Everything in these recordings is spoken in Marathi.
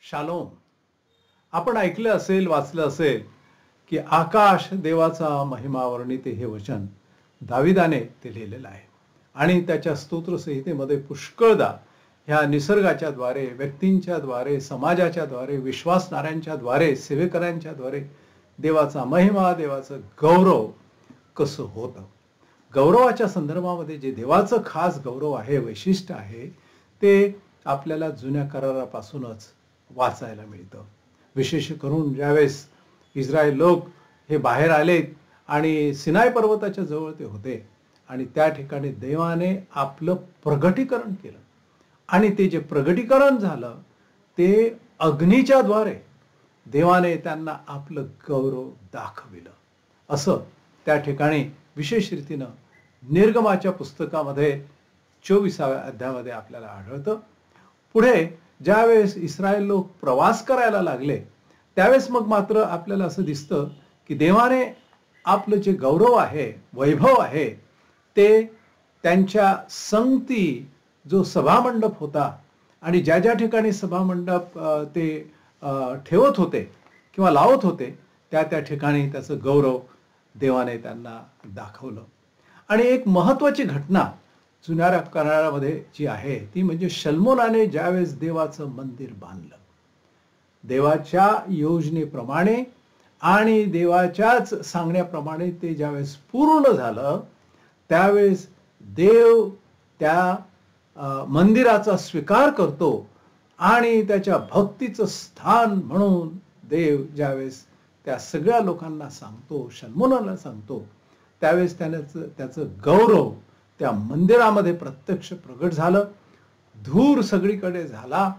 शालोम. आपण ऐकलं असेल, वाचलं असेल की आकाश देवाचा महिमा वर्णिते हे वचन दाविदाने ते लिहिलेलं आहे आणि त्याच्या स्तोत्र संहितेमध्ये पुष्कळदा ह्या निसर्गाच्या द्वारे, व्यक्तींच्या द्वारे, समाजाच्या द्वारे, विश्वासणाऱ्यांच्या द्वारे, सेवेकऱ्यांच्या द्वारे देवाचा महिमा, देवाचं गौरव कसं होतं. गौरवाच्या संदर्भामध्ये जे देवाचं खास गौरव आहे, वैशिष्ट्य आहे, ते आपल्याला जुन्या करारापासूनच वाचायला मिळतं. विशेष करून ज्यावेळेस इस्रायल लोक हे बाहेर आलेत आणि सिनाय पर्वताच्या जवळ ते होते आणि त्या ठिकाणी देवाने आपलं प्रगटीकरण केलं आणि ते जे प्रगटीकरण झालं ते अग्नीच्या द्वारे देवाने त्यांना आपलं गौरव दाखविलं. असं त्या ठिकाणी विशेष रीतीनं निर्गमाच्या पुस्तकामध्ये 24व्या अध्यायामध्ये आपल्याला आढळतं. पुढे ज्यावेळेस इस्रायल लोक प्रवास करायला लागले त्यावेळेस मग मात्र आपल्याला असं दिसतं की देवाने आपलं जे गौरव आहे, वैभव आहे, ते त्यांच्या संगती जो सभामंडप होता आणि ज्या ज्या ठिकाणी सभामंडप ते ठेवत होते किंवा लावत होते त्या त्या ठिकाणी त्याचं गौरव देवाने त्यांना दाखवलं. आणि एक महत्वाची घटना जुन्या करारामध्ये जी आहे ती म्हणजे शल्मोनाने ज्यावेळेस देवाचं मंदिर बांधलं, देवाच्या योजनेप्रमाणे आणि देवाच्याच सांगण्याप्रमाणे ते ज्यावेळेस पूर्ण झालं त्यावेळेस देव त्या मंदिराचा स्वीकार करतो आणि त्याच्या भक्तीचं स्थान म्हणून देव ज्यावेळेस त्या सगळ्या लोकांना सांगतो, शल्मोनाला सांगतो, त्यावेळेस त्याचं गौरव त्या मंदिरामध्ये प्रत्यक्ष प्रगट झालं. धूर सगळीकडे झाला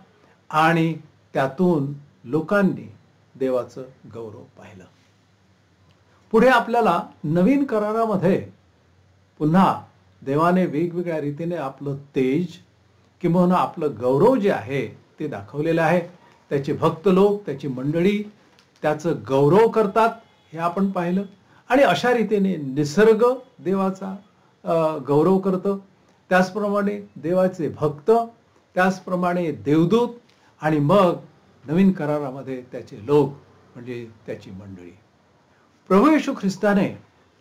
आणि त्यातून लोकांनी देवाचं गौरव पाहिलं. पुढे आपल्याला नवीन करारामध्ये पुन्हा देवाने वेगवेगळ्या रीतीने आपलं तेज किंवा आपलं गौरव जे आहे ते दाखवलेलं आहे. त्याचे भक्त लोक, त्याची मंडळी त्याचं गौरव करतात हे आपण पाहिलं आणि अशा रीतीने निसर्ग देवाचा गौरव करतं, त्याचप्रमाणे देवाचे भक्त, त्याचप्रमाणे देवदूत आणि मग नवीन करारामध्ये त्याचे लोक म्हणजे त्याची मंडळी. प्रभू येशू ख्रिस्ताने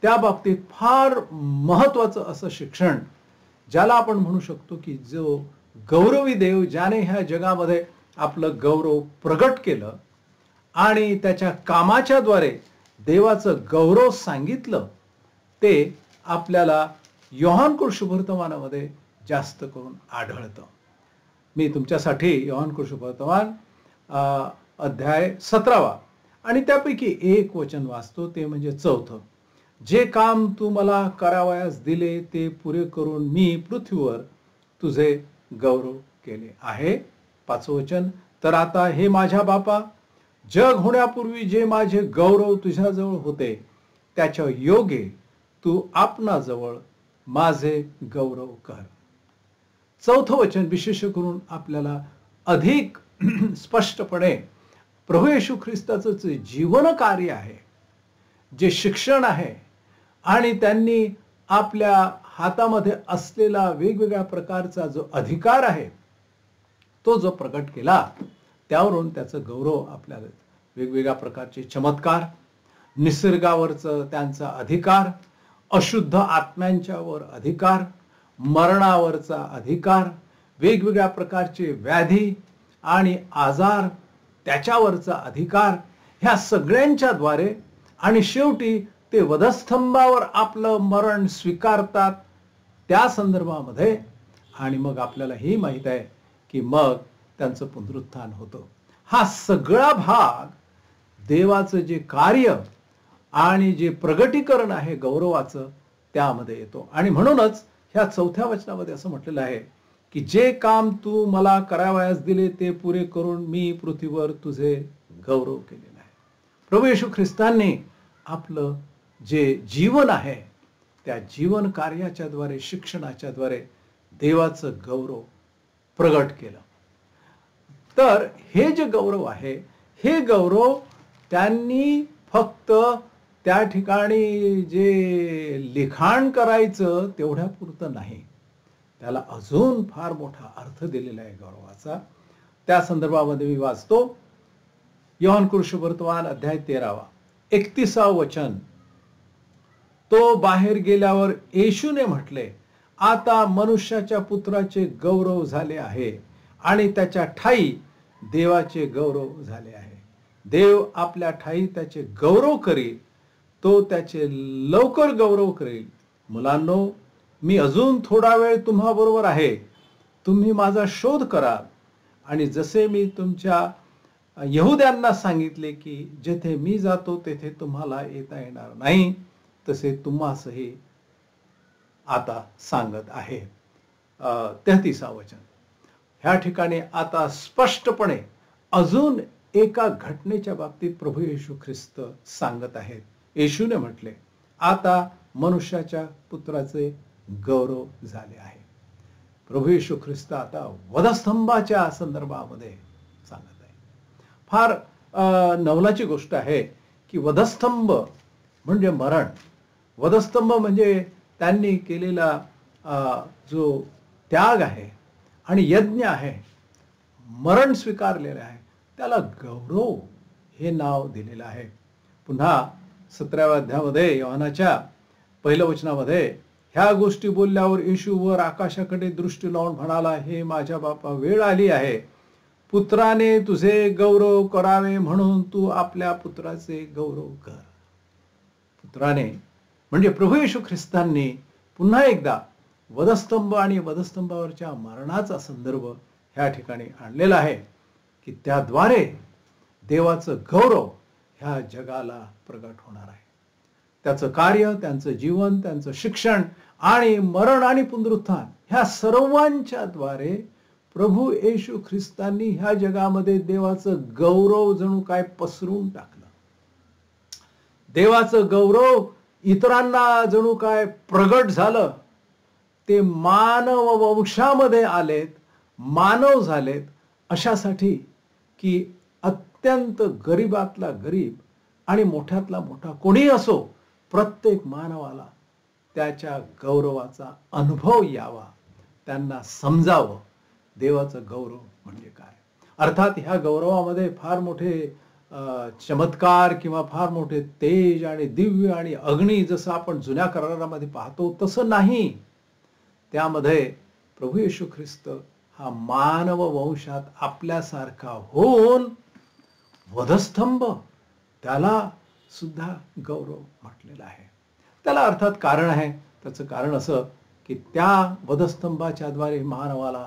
त्या बाबतीत फार महत्वाचं असं शिक्षण, ज्याला आपण म्हणू शकतो की जो गौरवी देव, ज्याने ह्या जगामध्ये आपलं गौरव प्रगट केलं आणि त्याच्या कामाच्या द्वारे देवाचं गौरव सांगितलं, ते आपल्याला योहान शुभवर्तमानामध्ये जास्त करून आढळतं. मी तुमच्यासाठी योहान शुभवर्तमान अध्याय 17 आणि त्यापैकी एक वचन वाचतो, ते म्हणजे 4. जे काम तू मला करावयास दिले ते पुरे करून मी पृथ्वीवर तुझे गौरव केले आहे. 5 वचन. तर आता हे माझ्या बापा, जग होण्यापूर्वी जे माझे गौरव तुझ्याजवळ होते त्याच्या योगे तू आपणाजवळ माझे गौरव कर. 4 वचन विशेष करून आपल्याला अधिक स्पष्टपणे प्रभू येशू ख्रिस्ताचं जे जीवन कार्य आहे, जे शिक्षण आहे आणि त्यांनी आपल्या हातामध्ये असलेला वेगवेगळ्या प्रकारचा जो अधिकार आहे तो जो प्रकट केला, त्यावरून त्याचं गौरव आपल्याला वेगवेगळ्या प्रकारचे चमत्कार, निसर्गावरचं त्यांचा अधिकार, अशुद्ध आत्म्यांच्यावर अधिकार, मरणावरचा अधिकार, वेगवेगळ्या प्रकारचे व्याधी आणि आजार त्याच्यावरचा अधिकार, ह्या सगळ्यांच्या द्वारे आणि शेवटी ते वधस्तंभावर आपलं मरण स्वीकारतात त्या संदर्भामध्ये. आणि मग आपल्याला हे माहित आहे की मग त्यांचं पुनरुत्थान होतं. हा सगळा भाग देवाचं जे कार्य आणि जे प्रगटीकरण आहे गौरवाचं त्यामध्ये येतो. आणि म्हणूनच ह्या 4थ्या वचनामध्ये असं म्हटलेलं आहे की जे काम तू मला करावयास दिले ते पुरे करून मी पृथ्वीवर तुझे गौरव केलेलं आहे. प्रभू येशू ख्रिस्तांनी आपलं जे जीवन आहे त्या जीवन कार्याच्या द्वारे, शिक्षणाच्या द्वारे देवाचं गौरव प्रगट केलं. तर हे जे गौरव आहे, हे गौरव त्यांनी फक्त त्या ठिकाणी जे लिखाण करायचं तेवढ्या पुरतं नाही, त्याला अजून फार मोठा अर्थ दिलेला आहे गौरवाचा. त्या संदर्भामध्ये मी वाचतो योहान शुभवर्तमान अध्याय 13 31 वचन. तो बाहेर गेल्यावर येशूने म्हटले, आता मनुष्याच्या पुत्राचे गौरव झाले आहे आणि त्याच्या ठाई देवाचे गौरव झाले आहे. देव आपल्या ठाई त्याचे गौरव करील, तो त्याचे लवकर गौरव करेल. मुलांनो, मी अजून थोडा वेळ तुम्हा बरोबर आहे. तुम्ही माझा शोध कराल आणि जसे मी तुमच्या यहुद्यांना सांगितले की जेथे मी जातो तेथे तुम्हाला येता येणार नाही, तसे तुम्हासही आता सांगत आहे. 33 वचन. ह्या ठिकाणी आता स्पष्टपणे अजून एका घटनेच्या बाबतीत प्रभू येशू ख्रिस्त सांगत आहेत. येशूने म्हटले, आता मनुष्याच्या पुत्राचे गौरव झाले आहे. प्रभू येशू ख्रिस्त आता वधस्तंभाच्या संदर्भामध्ये सांगत आहे. फार नवलाची गोष्ट आहे की वधस्तंभ म्हणजे मरण, वधस्तंभ म्हणजे त्यांनी केलेला जो त्याग आहे आणि यज्ञ आहे, मरण स्वीकारलेलं आहे, त्याला गौरव हे नाव दिलेलं आहे. पुन्हा 17व्या अध्यायामध्ये योहानाच्या 1 वचनामध्ये ह्या गोष्टी बोलल्यावर येशू वर आकाशाकडे दृष्टी लावून म्हणाला, हे माझ्या बापा, वेळ आली आहे, पुत्राने तुझे गौरव करावे म्हणून तू आपल्या पुत्राचे गौरव कर. पुत्राने म्हणजे प्रभू येशू ख्रिस्तांनी पुन्हा एकदा वधस्तंभ आणि वधस्तंभावरच्या मरणाचा संदर्भ ह्या ठिकाणी आणलेला आहे की त्याद्वारे देवाचं गौरव ह्या जगाला प्रगट होणार आहे. त्याचं कार्य, त्यांचं जीवन, त्यांचं शिक्षण आणि मरण आणि पुनरुत्थान ह्या सर्वांच्या द्वारे प्रभू येशू ख्रिस्तांनी ह्या जगामध्ये देवाचं गौरव जणू काय पसरून टाकलं. देवाचं गौरव इतरांना जणू काय प्रगट झालं. ते मानव वंशामध्ये आलेत, मानव झालेत अशासाठी की अत्यंत गरीबातला गरीब आणि मोठ्यातला मोठा कोणी असो, प्रत्येक मानवाला त्याच्या गौरवाचा अनुभव यावा, त्यांना समजावं देवाचं गौरव म्हणजे काय. अर्थात ह्या गौरवामध्ये फार मोठे चमत्कार किंवा फार मोठे तेज आणि दिव्य आणि अग्नी जसं आपण जुन्या करारामध्ये पाहतो तसं नाही. त्यामध्ये प्रभू येशू ख्रिस्त हा मानव वंशात आपल्यासारखा होऊन वधस्तंभ, त्याला सुद्धा गौरव म्हटलेला आहे. त्याला अर्थात कारण आहे. त्याचं कारण असं की त्या वधस्तंभाच्या द्वारे मानवाला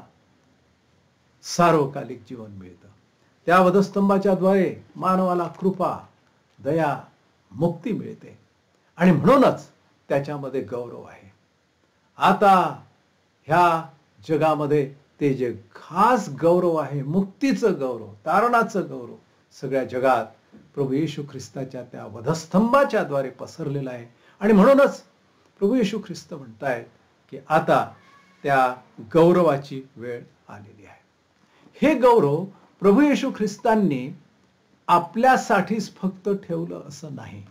सार्वकालिक जीवन मिळतं. त्या वधस्तंभाच्या द्वारे मानवाला कृपा, दया, मुक्ती मिळते आणि म्हणूनच त्याच्यामध्ये गौरव आहे. आता ह्या जगामध्ये ते जे खास गौरव आहे, मुक्तीचं गौरव, तारणाचं गौरव, सगळ्या जगात प्रभू येशू ख्रिस्ताच्या त्या वधस्तंभाच्या द्वारे पसरलेला आहे. आणि म्हणूनच प्रभू येशू ख्रिस्त म्हणतायत की आता त्या गौरवाची वेळ आलेली आहे. हे गौरव प्रभू येशू ख्रिस्तांनी आपल्यासाठीच फक्त ठेवलं असं नाही.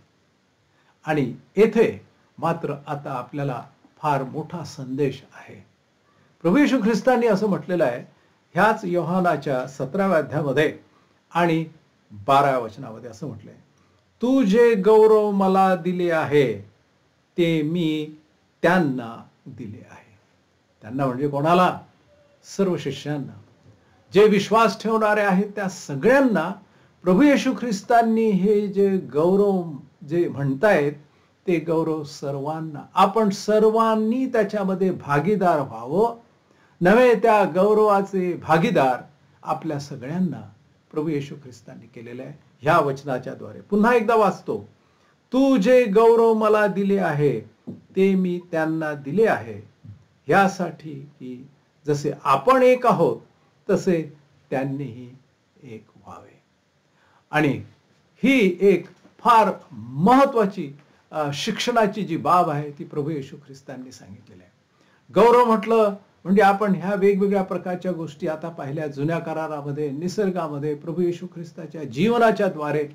आणि येथे मात्र आता आपल्याला फार मोठा संदेश आहे. प्रभू येशू ख्रिस्तांनी असं म्हटलेलं आहे ह्याच योहानाच्या 17व्या अध्यायामध्ये आणि 12व्या वचनामध्ये असं म्हटलंय, तू जे गौरव मला दिले आहे ते मी त्यांना दिले आहे. त्यांना म्हणजे कोणाला? सर्व शिष्यांना. जे विश्वास ठेवणारे आहेत त्या सगळ्यांना प्रभू येशू ख्रिस्तांनी हे जे गौरव जे म्हणतायत ते गौरव सर्वांना, आपण सर्वांनी त्याच्यामध्ये भागीदार व्हावं. नव्हे, त्या गौरवाचे भागीदार आपल्या सगळ्यांना प्रभू येशू ख्रिस्तांनी केलेलं आहे ह्या वचनाच्या द्वारे. पुन्हा एकदा वाचतो, तू जे गौरव मला दिले आहे ते मी त्यांना दिले आहे, यासाठी की जसे आपण एक आहोत तसे त्यांनीही एक व्हावे. आणि ही एक फार महत्वाची शिक्षणाची जी बाब आहे ती प्रभू येशू ख्रिस्तांनी सांगितलेली आहे. गौरव म्हटलं म्हणजे आपण ह्या वेगवेगळ्या प्रकारच्या गोष्टी आता पाहिल्या जुन्या करारामध्ये, निसर्गामध्ये, प्रभू येशू ख्रिस्ताच्या जीवनाच्या द्वारे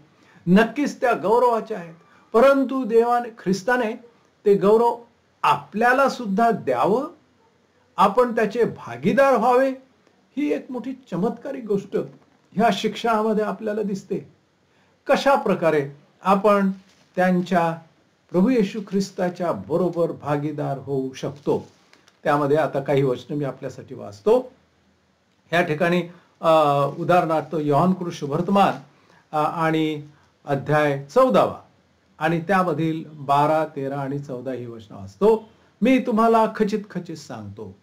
नक्कीच त्या गौरवाच्या आहेत. परंतु देवाने, ख्रिस्ताने ते गौरव आपल्याला सुद्धा द्यावं, आपण त्याचे भागीदार व्हावे, ही एक मोठी चमत्कारिक गोष्ट ह्या शिक्षणामध्ये आपल्याला दिसते. कशा प्रकारे आपण त्यांच्या प्रभू येशू ख्रिस्ताच्या बरोबर भागीदार होऊ शकतो, त्यामध्ये आता काही वचन मी आपल्यासाठी वाचतो. ह्या ठिकाणी उदाहरणार्थ योहान शुभवर्तमान आणि अध्याय 14 आणि त्यामधील 12, 13 आणि 14 ही वचन वाचतो. मी तुम्हाला खचित खचित सांगतो,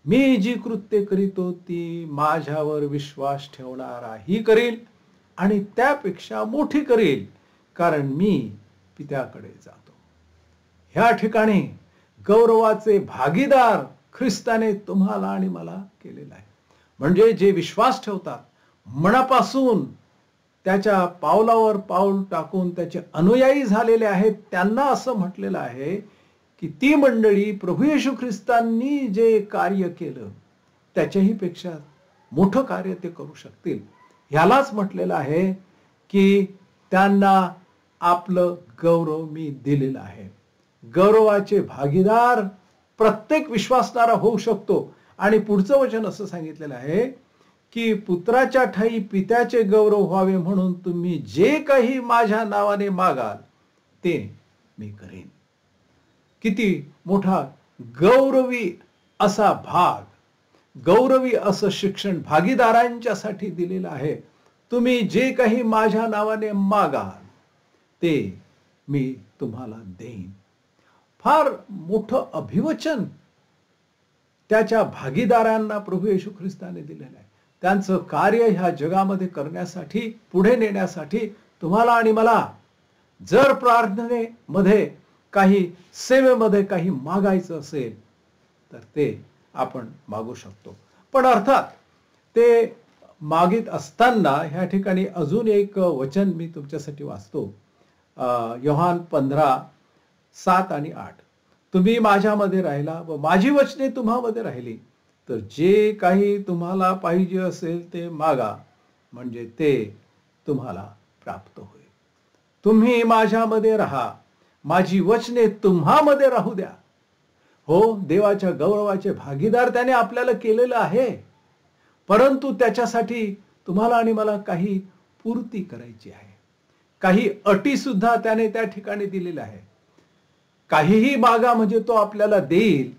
मी जी कृत्ये करीतो ती माझ्यावर विश्वास ठेवणाराही करील आणि त्यापेक्षा मोठी करील, कारण मी पित्याकडे जातो. ह्या ठिकाणी गौरवाचे भागीदार ख्रिस्ताने तुम्हाला आणि मला केलेला आहे. म्हणजे जे विश्वास ठेवतात, मनापासून त्याच्या पावलावर पाऊल टाकून त्याचे अनुयायी झालेले आहेत, त्यांना असं म्हटलेलं आहे की ती मंडळी प्रभू येशू ख्रिस्तांनी जे कार्य केलं त्याच्याही पेक्षा मोठं कार्य ते करू शकतील. ह्यालाच म्हटलेलं आहे की त्यांना आपलं गौरव मी दिलेलं आहे. गौरवाचे भागीदार प्रत्येक विश्वासणारा होऊ शकतो. आणि पुढचं वचन असं सांगितलेलं आहे की पुत्राच्या ठाई पित्याचे गौरव व्हावे म्हणून तुम्ही जे काही माझ्या नावाने मागाल ते मी करेन. किती मोठा गौरवी असा भाग, गौरवी असं शिक्षण भागीदारांच्यासाठी दिलेलं आहे. तुम्ही जे काही माझ्या नावाने मागाल ते मी तुम्हाला देईन. फार मोठं अभिवचन त्याच्या भागीदारांना प्रभू येशू ख्रिस्ताने दिलेलं आहे. त्यांचं कार्य ह्या जगामध्ये करण्यासाठी, पुढे नेण्यासाठी तुम्हाला आणि मला जर प्रार्थनेमध्ये काही, सेवेमध्ये काही मागायचं असेल तर ते आपण मागू शकतो. पण अर्थात ते मागित असताना ह्या ठिकाणी अजून एक वचन मी तुमच्यासाठी वाचतो. योहान 15, 7 आणि 8. तुम्ही माझ्यामध्ये राहिला व माझी वचने तुम्हामध्ये राहिली तर जे काही तुम्हाला पाहिजे असेल ते मागा, म्हणजे ते तुम्हाला प्राप्त होईल. तुम्ही माझ्यामध्ये राहा, माझी वचने तुम्हामध्ये राहू द्या. हो, देवाच्या गौरवाचे भागीदार त्याने आपल्याला केलेलं आहे, परंतु त्याच्यासाठी तुम्हाला आणि मला काही पूर्ती करायची आहे. काही अटी सुद्धा त्याने त्या ठिकाणी दिलेल्या आहे. काहीही मागा म्हणजे तो आपल्याला देईल,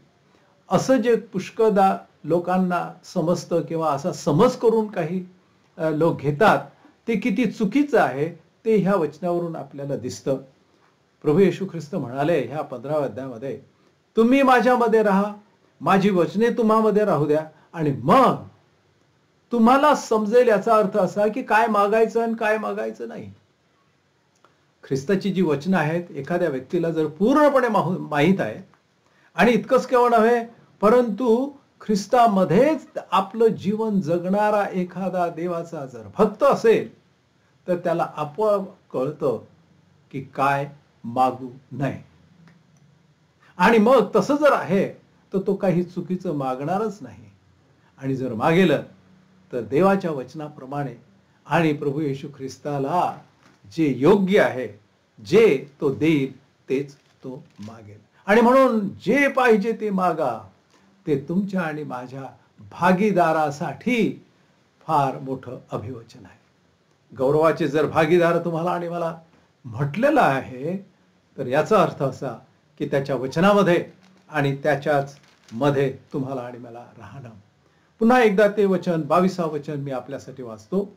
असं जे पुष्कळदा लोकांना समजतं किंवा असा समज करून काही लोक घेतात, ते किती चुकीचं आहे ते ह्या वचनावरून आपल्याला दिसतं. प्रभू येशू ख्रिस्त म्हणाले ह्या 15व्या अध्यायामध्ये, तुम्ही माझ्यामध्ये राहा, माझी वचने तुम्हामध्ये राहू द्या, आणि मग तुम्हाला समजेल. याचा अर्थ असा की काय मागायचं आणि काय मागायचं नाही. ख्रिस्ताची जी वचनं आहेत एखाद्या व्यक्तीला जर पूर्णपणे माहीत आहे, आणि इतकंच केवळ नव्हे, परंतु ख्रिस्तामध्येच आपलं जीवन जगणारा एखादा देवाचा जर भक्त असेल, तर त्याला आपोआप कळतं की काय मागू नये. आणि मग तसं जर आहे तर तो काही चुकीचं मागणारच नाही. आणि जर मागेल तर देवाच्या वचनाप्रमाणे आणि प्रभू येशू ख्रिस्ताला जे योग्य आहे, जे तो देईल तेच तो मागेल. आणि म्हणून जे पाहिजे ते मागा, ते तुमच्या आणि माझ्या भागीदारासाठी फार मोठं अभिवचन आहे. गौरवाचे जर भागीदार तुम्हाला आणि मला म्हटलेलं आहे, तर याचा अर्थ असा की त्याच्या वचनामध्ये आणि त्याच्याच मध्ये तुम्हाला आणि मला राहणं. पुन्हा एकदा ते वचन 22 वचन मी आपल्यासाठी वाचतो.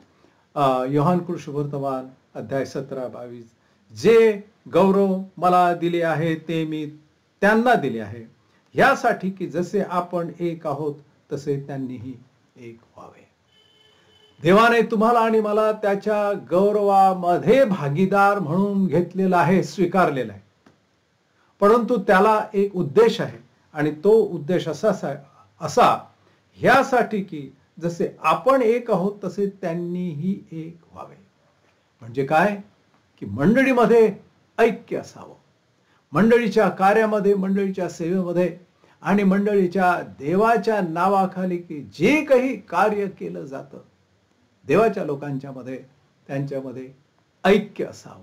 योहान कृष्णवर्तमान अध्याय 17-22. जे गौरव मला दिले आहे ते मी त्यांना दिले आहे, यासाठी की जसे आपण एक आहोत तसे त्यांनीही एक व्हावे. देवाने तुम्हाला आणि मला त्याच्या गौरवामध्ये भागीदार म्हणून घेतलेला आहे, स्वीकारलेला आहे. परंतु त्याला एक उद्देश आहे, आणि तो उद्देश असा ह्यासाठी की जसे आपण एक आहोत तसे त्यांनीही एक व्हावे. म्हणजे काय की मंडळीमध्ये ऐक्य असावं. मंडळीच्या कार्यामध्ये, मंडळीच्या सेवेमध्ये आणि मंडळीच्या देवाच्या नावाखाली की जे काही कार्य केलं जातं, देवाच्या लोकांच्या मध्ये त्यांच्यामध्ये ऐक्य असावं.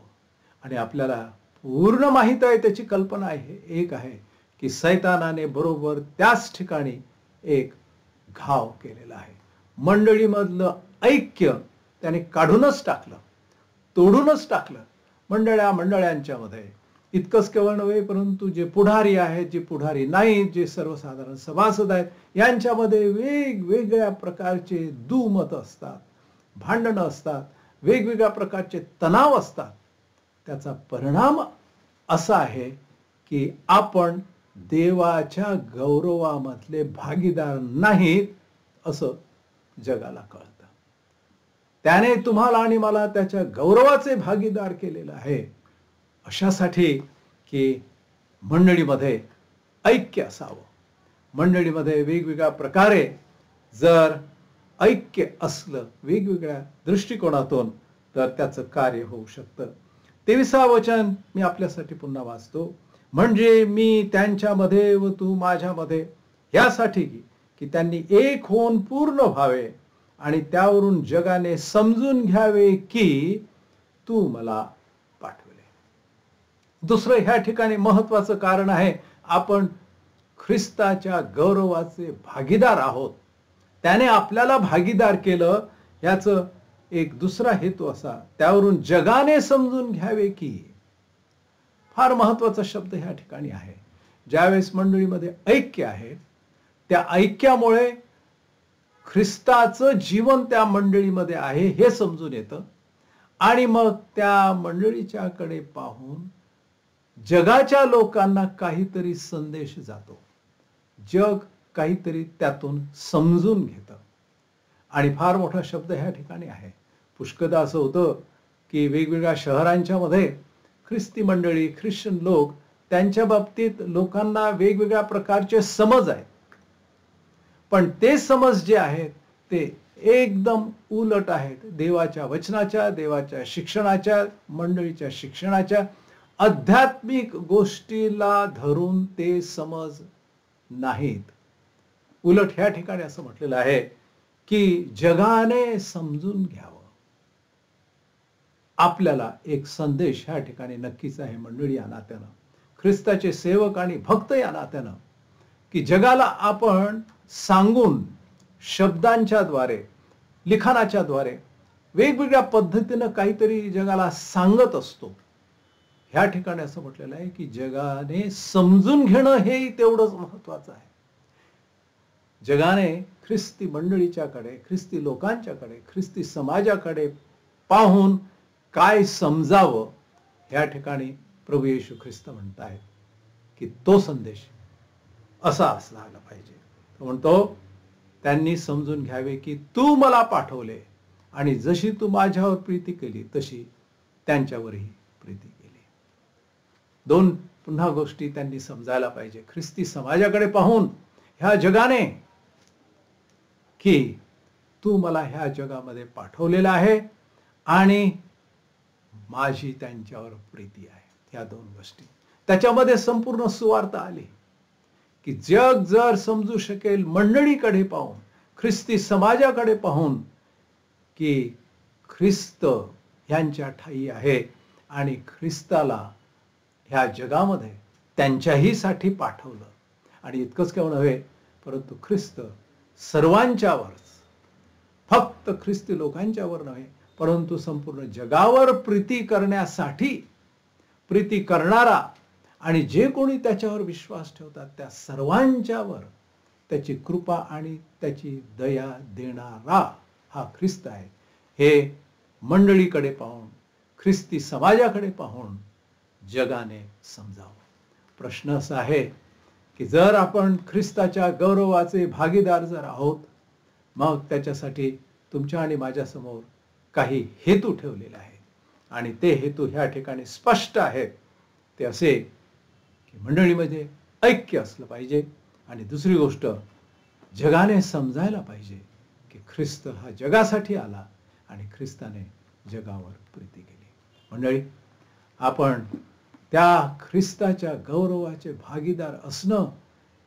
आणि आपल्याला पूर्ण माहित आहे, त्याची कल्पना आहे, एक आहे की सैतानाने बरोबर त्याच ठिकाणी एक घाव केलेला आहे. मंडळीमधलं ऐक्य त्याने काढूनच टाकलं, तोडूनच टाकलं. मंडळांच्या मध्ये इतकंच केवळ नव्हे, परंतु जे पुढारी आहेत, जे पुढारी नाहीत, जे सर्वसाधारण सभासद आहेत, यांच्यामध्ये वेगवेगळ्या प्रकारचे दुमत असतात, भांडणं असतात, वेगवेगळ्या प्रकारचे तणाव असतात. त्याचा परिणाम असा आहे की आपण देवाच्या गौरवामधले भागीदार नाहीत असं जगाला कळतं. त्याने तुम्हाला आणि मला त्याच्या गौरवाचे भागीदार केलेलं आहे, अशासाठी की मंडळीमध्ये ऐक्य असावं. मंडळीमध्ये वेगवेगळ्या प्रकारे जर ऐक्य असलं वेगवेगळ्या दृष्टिकोनातून, तर त्याचं कार्य होऊ शकतं. 23 वचन मी आपल्यासाठी पुन्हा वाचतो. म्हणजे मी त्यांच्यामध्ये व तू माझ्यामध्ये, यासाठी की त्यांनी एक होऊन पूर्ण व्हावे, आणि त्यावरून जगाने समजून घ्यावे की तू मला पाठवले. दुसरं ह्या ठिकाणी महत्वाचं कारण आहे, आपण ख्रिस्ताच्या गौरवाचे भागीदार आहोत. त्याने आपल्याला भागीदार केलं, याचं एक दुसरा हेतू असा, त्यावरून जगाने समजून घ्यावे की. फार महत्वाचा शब्द ह्या ठिकाणी आहे. ज्यावेळेस मंडळीमध्ये ऐक्य आहे, त्या ऐक्यामुळे ख्रिस्ताचं जीवन त्या मंडळीमध्ये आहे हे समजून येतं, आणि मग त्या मंडळीच्याकडे पाहून जगाच्या लोकांना काहीतरी संदेश जातो. जग काहीतरी त्यातून समजून घेतं. आणि फार मोठा शब्द ह्या ठिकाणी आहे. पुष्कळदा असं होतं की वेगवेगळ्या शहरांच्या मध्ये ख्रिस्ती मंडळी, ख्रिश्चन लोक, त्यांच्या बाबतीत लोकांना वेगवेगळ्या प्रकारचे समज आहेत. पण ते समज जे आहेत ते एकदम उलट आहेत. देवाच्या वचनाच्या, देवाच्या शिक्षणाच्या, मंडळीच्या शिक्षणाच्या, आध्यात्मिक गोष्टीला धरून ते समज नाहीत. उलट ह्या ठिकाणी असं म्हटलेलं आहे की जगाने समजून घ्यावं. आपल्याला एक संदेश ह्या ठिकाणी नक्कीच आहे मंडळी या नात्यानं, ख्रिस्ताचे सेवक आणि भक्त या नात्यानं, की जगाला आपण सांगून शब्दांच्या द्वारे, लिखाणाच्या द्वारे वेगवेगळ्या पद्धतीनं काहीतरी जगाला सांगत असतो. ह्या ठिकाणी असं म्हटलेलं आहे की जगाने समजून घेणं हेही तेवढंच महत्वाचं आहे. जगाने ख्रिस्ती मंडळीच्याकडे, ख्रिस्ती लोकांच्याकडे, ख्रिस्ती समाजाकडे पाहून काय समजावं, ह्या ठिकाणी प्रभू येशू ख्रिस्त म्हणतायत की तो संदेश असा असला पाहिजे. तो म्हणतो त्यांनी समजून घ्यावे की तू मला पाठवले आणि जशी तू माझ्यावर प्रीती केली तशी त्यांच्यावरही प्रीती केली. दोन पुन्हा गोष्टी त्यांनी समजायला पाहिजे ख्रिस्ती समाजाकडे पाहून ह्या जगाने, की तू मला ह्या जगामध्ये पाठवलेला आहे आणि माझी त्यांच्यावर प्रीती आहे. ह्या दोन गोष्टी त्याच्यामध्ये संपूर्ण सुवार्ता आली की जग जर समजू शकेल मंडळीकडे पाहून, ख्रिस्ती समाजाकडे पाहून, की ख्रिस्त ह्यांच्या ठायी आहे आणि ख्रिस्ताला ह्या जगामध्ये त्यांच्याही साठी पाठवलं. आणि इतकंच केवळ नव्हे, परंतु ख्रिस्त सर्वांच्यावरच, फक्त ख्रिस्ती लोकांच्यावर नव्हे, परंतु संपूर्ण जगावर प्रीती करण्यासाठी, प्रीती करणारा आणि जे कोणी त्याच्यावर विश्वास ठेवतात त्या सर्वांच्यावर त्याची कृपा आणि त्याची दया देणारा हा ख्रिस्त आहे. हे मंडळीकडे पाहून, ख्रिस्ती समाजाकडे पाहून जगाने समजावं. प्रश्न असा आहे की जर आपण ख्रिस्ताच्या गौरवाचे भागीदार जर आहोत, मग त्याच्यासाठी तुमच्या आणि माझ्यासमोर काही हेतू ठेवलेले आहेत आणि ते हेतू ह्या ठिकाणी स्पष्ट आहेत. ते असे की मंडळीमध्ये ऐक्य असलं पाहिजे आणि दुसरी गोष्ट, जगाने समजायला पाहिजे की ख्रिस्त हा जगासाठी आला आणि ख्रिस्ताने जगावर प्रीती केली. मंडळी, आपण त्या ख्रिस्ताच्या गौरवाचे भागीदार असणं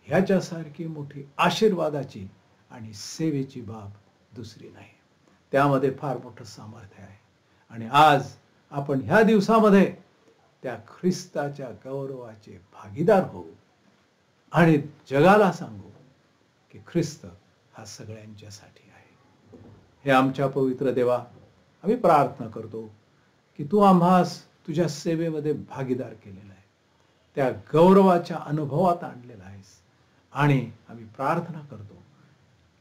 ह्याच्यासारखी मोठी आशीर्वादाची आणि सेवेची बाब दुसरी नाही. त्यामध्ये फार मोठं सामर्थ्य आहे. आणि आज आपण ह्या दिवसामध्ये त्या ख्रिस्ताच्या गौरवाचे भागीदार होऊ आणि जगाला सांगू की ख्रिस्त हा सगळ्यांच्यासाठी आहे. हे आमच्या पवित्र देवा, आम्ही प्रार्थना करतो की तू आम्हास तुझ्या सेवेमध्ये भागीदार केलेला आहे, त्या गौरवाच्या अनुभवात आणलेला आहेस आणि आम्ही प्रार्थना करतो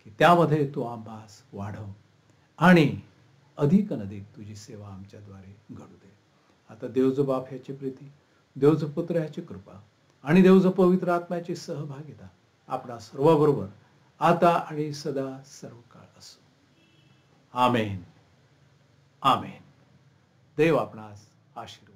की त्यामध्ये तू आम्हास वाढव आणि अधिक तुझी सेवा आमच्याद्वारे घडू दे. आता देवजो बाप ह्याची प्रीती, देवजो पुत्र ह्याची कृपा आणि देवजो पवित्र आत्म्याची सहभागिता आपणा सर्वाबरोबर आता आणि सदा सर्व काळ असो. आमेन. आमेन. देव आपणास आशीर्वाद.